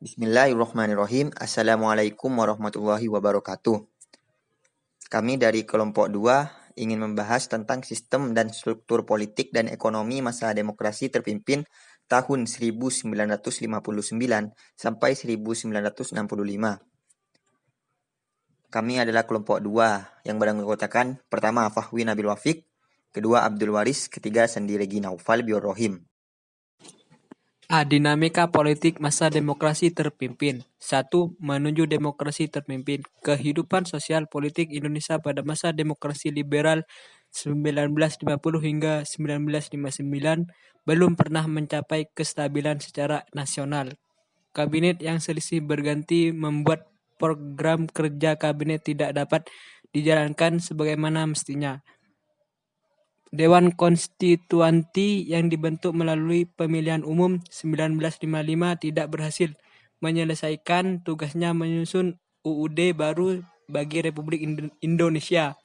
Bismillahirrahmanirrahim. Assalamualaikum warahmatullahi wabarakatuh. Kami dari kelompok 2 ingin membahas tentang sistem dan struktur politik dan ekonomi masa demokrasi terpimpin tahun 1959 sampai 1965. Kami adalah kelompok 2 yang beranggotakan pertama Fahwi Nabil Wafiq, kedua Abdul Waris, ketiga Sandi Regi Naufal Bior Rohim. Dinamika politik masa demokrasi terpimpin. 1. Menuju demokrasi terpimpin. Kehidupan sosial politik Indonesia pada masa demokrasi liberal 1950 hingga 1959 belum pernah mencapai kestabilan secara nasional. Kabinet yang selisih berganti membuat program kerja kabinet tidak dapat dijalankan sebagaimana mestinya. Dewan Konstituanti yang dibentuk melalui pemilihan umum 1955 tidak berhasil menyelesaikan tugasnya menyusun UUD baru bagi Republik Indonesia.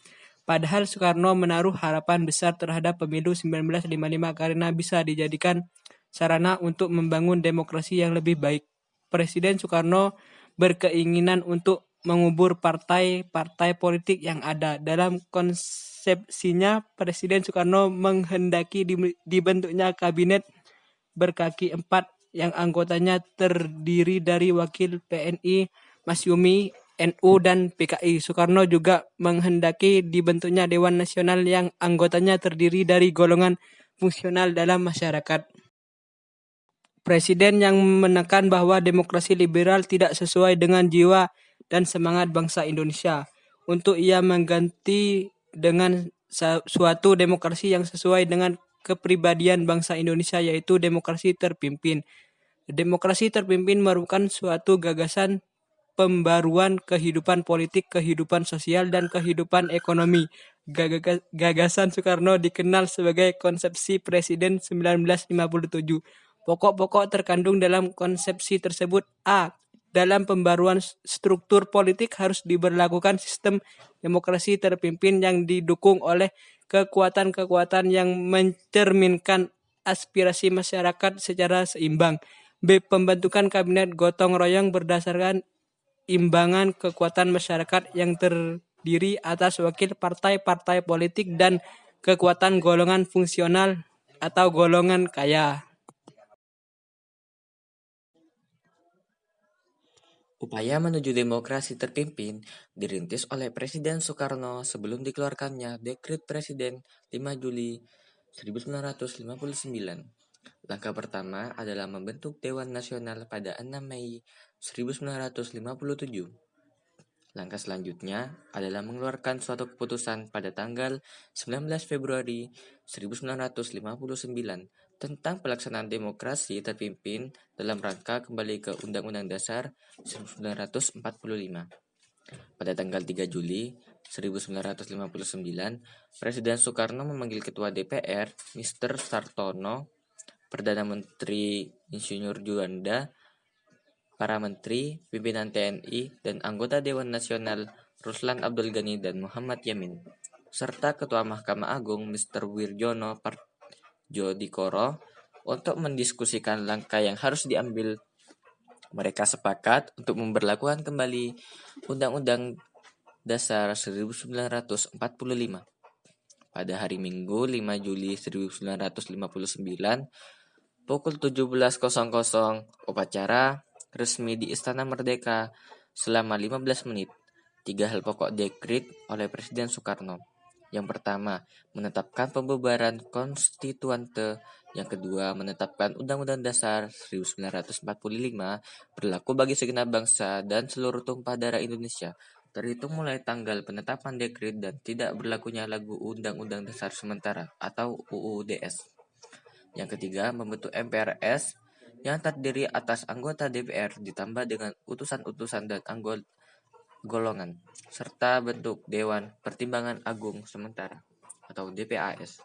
Padahal Soekarno menaruh harapan besar terhadap pemilu 1955 karena bisa dijadikan sarana untuk membangun demokrasi yang lebih baik. Presiden Soekarno berkeinginan untuk mengubur partai-partai politik yang ada. Dalam konsepsinya, Presiden Soekarno menghendaki dibentuknya kabinet berkaki 4 yang anggotanya terdiri dari wakil PNI, Masyumi, NU, dan PKI. Soekarno juga menghendaki dibentuknya Dewan Nasional yang anggotanya terdiri dari golongan fungsional dalam masyarakat. Presiden yang menekan bahwa demokrasi liberal tidak sesuai dengan jiwa dan semangat bangsa Indonesia. Untuk ia mengganti dengan suatu demokrasi yang sesuai dengan kepribadian bangsa Indonesia, yaitu demokrasi terpimpin. Demokrasi terpimpin merupakan suatu gagasan pembaruan kehidupan politik, kehidupan sosial, dan kehidupan ekonomi. Gagasan Soekarno dikenal sebagai konsepsi Presiden 1957. Pokok-pokok terkandung dalam konsepsi tersebut. A. Dalam pembaruan struktur politik harus diberlakukan sistem demokrasi terpimpin yang didukung oleh kekuatan-kekuatan yang mencerminkan aspirasi masyarakat secara seimbang. B. Pembentukan kabinet gotong royong berdasarkan imbangan kekuatan masyarakat yang terdiri atas wakil partai-partai politik dan kekuatan golongan fungsional atau golongan kaya. Upaya menuju demokrasi terpimpin dirintis oleh Presiden Soekarno sebelum dikeluarkannya Dekret Presiden 5 Juli 1959. Langkah pertama adalah membentuk Dewan Nasional pada 6 Mei 1957. Langkah selanjutnya adalah mengeluarkan suatu keputusan pada tanggal 19 Februari 1959 tentang pelaksanaan demokrasi terpimpin dalam rangka kembali ke Undang-Undang Dasar 1945. Pada tanggal 3 Juli 1959, Presiden Soekarno memanggil Ketua DPR, Mr. Sartono, Perdana Menteri Insinyur Juanda, para menteri, pimpinan TNI, dan anggota Dewan Nasional Ruslan Abdul Ghani dan Muhammad Yamin, serta Ketua Mahkamah Agung Mr. Wirjono Jodikoro untuk mendiskusikan langkah yang harus diambil. Mereka sepakat untuk memberlakukan kembali Undang-Undang Dasar 1945. Pada hari Minggu 5 Juli 1959, pukul 17.00, upacara resmi di Istana Merdeka selama 15 menit. 3 hal pokok dekret oleh Presiden Soekarno. Yang pertama, menetapkan pembubaran konstituante. Yang kedua, menetapkan Undang-Undang Dasar 1945 berlaku bagi segenap bangsa dan seluruh tumpah darah Indonesia, terhitung mulai tanggal penetapan dekret dan tidak berlakunya lagu Undang-Undang Dasar Sementara atau UUDS. Yang ketiga, membentuk MPRS yang terdiri atas anggota DPR ditambah dengan utusan-utusan dan anggota golongan, serta bentuk Dewan Pertimbangan Agung Sementara atau DPAS.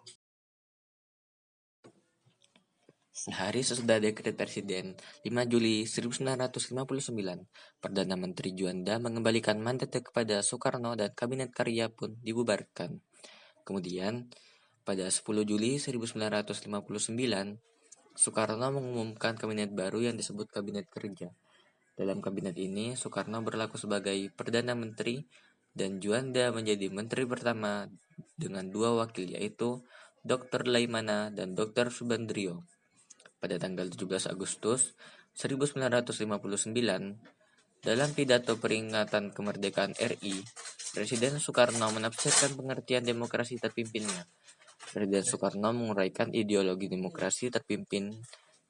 Sehari sesudah dekret Presiden 5 Juli 1959, Perdana Menteri Juanda mengembalikan mandatnya kepada Soekarno dan Kabinet Karya pun dibubarkan. Kemudian, pada 10 Juli 1959, Soekarno mengumumkan kabinet baru yang disebut Kabinet Kerja. Dalam kabinet ini, Soekarno berlaku sebagai Perdana Menteri dan Juanda menjadi Menteri pertama dengan 2 wakil yaitu Dr. Laimana dan Dr. Subandrio. Pada tanggal 17 Agustus 1959, dalam pidato peringatan kemerdekaan RI, Presiden Soekarno menafsirkan pengertian demokrasi terpimpinnya. Presiden Soekarno menguraikan ideologi demokrasi terpimpin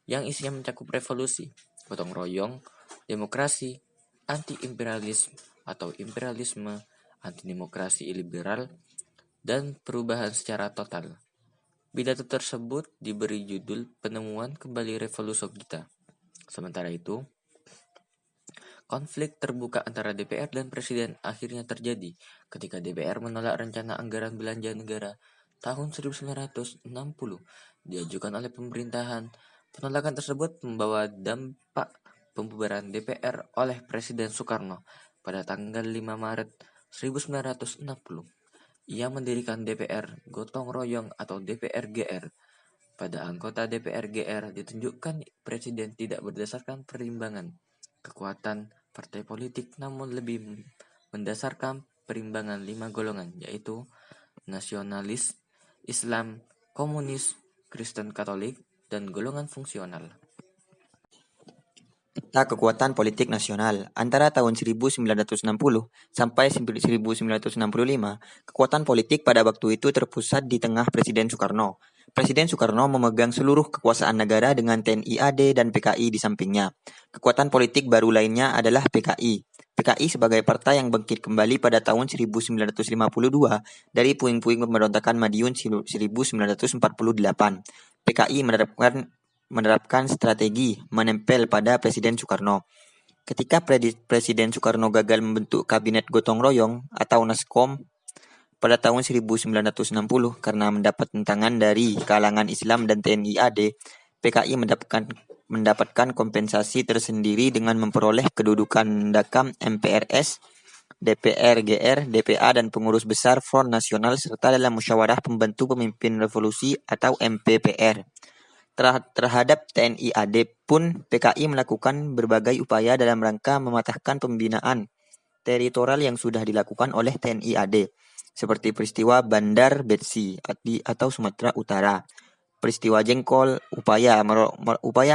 yang isinya mencakup revolusi, gotong royong, demokrasi, anti-imperialisme atau imperialisme, anti-demokrasi liberal, dan perubahan secara total. Pidato tersebut diberi judul Penemuan Kembali Revolusi Kita. Sementara itu, konflik terbuka antara DPR dan Presiden akhirnya terjadi ketika DPR menolak rencana anggaran belanja negara tahun 1960 diajukan oleh pemerintahan. Penolakan tersebut membawa dampak pembubaran DPR oleh Presiden Soekarno pada tanggal 5 Maret 1960. Ia mendirikan DPR Gotong Royong atau DPR GR. Pada anggota DPR GR ditunjukkan Presiden tidak berdasarkan perimbangan kekuatan partai politik, namun lebih mendasarkan perimbangan 5 golongan, yaitu nasionalis, Islam, komunis, Kristen Katolik, dan golongan fungsional. Peta kekuatan politik nasional antara tahun 1960 sampai 1965, kekuatan politik pada waktu itu terpusat di tengah Presiden Soekarno. Presiden Soekarno memegang seluruh kekuasaan negara dengan TNI AD dan PKI di sampingnya. Kekuatan politik baru lainnya adalah PKI. PKI sebagai partai yang bangkit kembali pada tahun 1952 dari puing-puing pemberontakan Madiun 1948. PKI menerapkan strategi menempel pada Presiden Soekarno. Ketika Presiden Soekarno gagal membentuk Kabinet Gotong Royong atau Naskom pada tahun 1960 karena mendapat tentangan dari kalangan Islam dan TNI AD, PKI mendapatkan kompensasi tersendiri dengan memperoleh kedudukan Dakam MPRS, DPR GR, DPA, dan pengurus besar Front Nasional serta dalam Musyawarah Pembantu Pemimpin Revolusi atau MPPR. Terhadap TNI AD pun PKI melakukan berbagai upaya dalam rangka mematahkan pembinaan teritorial yang sudah dilakukan oleh TNI AD, seperti peristiwa Bandar Betsi atau Sumatera Utara, peristiwa Jengkol. Upaya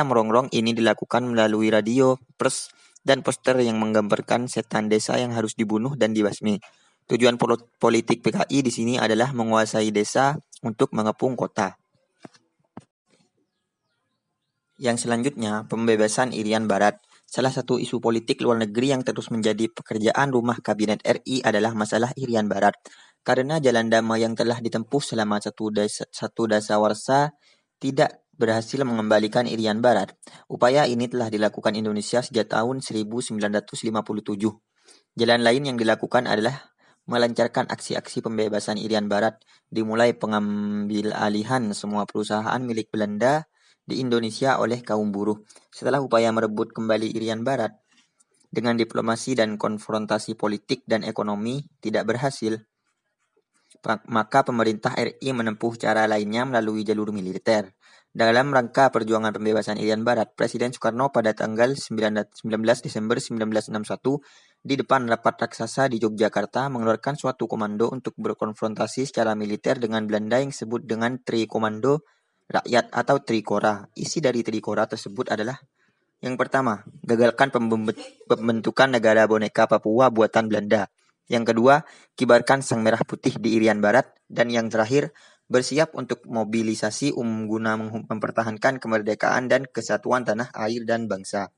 merongrong ini dilakukan melalui radio, pers, dan poster yang menggambarkan setan desa yang harus dibunuh dan dibasmi. Tujuan politik PKI di sini adalah menguasai desa untuk mengepung kota. Yang selanjutnya, pembebasan Irian Barat. Salah satu isu politik luar negeri yang terus menjadi pekerjaan rumah Kabinet RI adalah masalah Irian Barat. Karena jalan damai yang telah ditempuh selama satu dasawarsa tidak berhasil mengembalikan Irian Barat. Upaya ini telah dilakukan Indonesia sejak tahun 1957. Jalan lain yang dilakukan adalah melancarkan aksi-aksi pembebasan Irian Barat, dimulai pengambil alihan semua perusahaan milik Belanda di Indonesia oleh kaum buruh. Setelah upaya merebut kembali Irian Barat dengan diplomasi dan konfrontasi politik dan ekonomi tidak berhasil, maka pemerintah RI menempuh cara lainnya melalui jalur militer. Dalam rangka perjuangan pembebasan Irian Barat, Presiden Soekarno pada tanggal 19 Desember 1961 di depan rapat raksasa di Yogyakarta mengeluarkan suatu komando untuk berkonfrontasi secara militer dengan Belanda yang disebut dengan Tri Komando Rakyat atau Trikora. Isi dari Trikora tersebut adalah: yang pertama, gagalkan pembentukan negara boneka Papua buatan Belanda. Yang kedua, kibarkan sang merah putih di Irian Barat. Dan yang terakhir, bersiap untuk mobilisasi guna mempertahankan kemerdekaan dan kesatuan tanah air dan bangsa.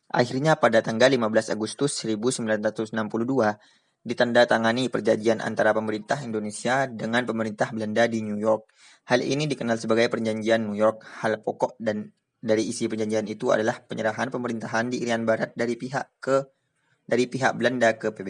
Akhirnya pada tanggal 15 Agustus 1962, ditandatangani perjanjian antara pemerintah Indonesia dengan pemerintah Belanda di New York. Hal ini dikenal sebagai perjanjian New York. Hal pokok dan dari isi perjanjian itu adalah penyerahan pemerintahan di Irian Barat dari pihak Belanda ke PBB.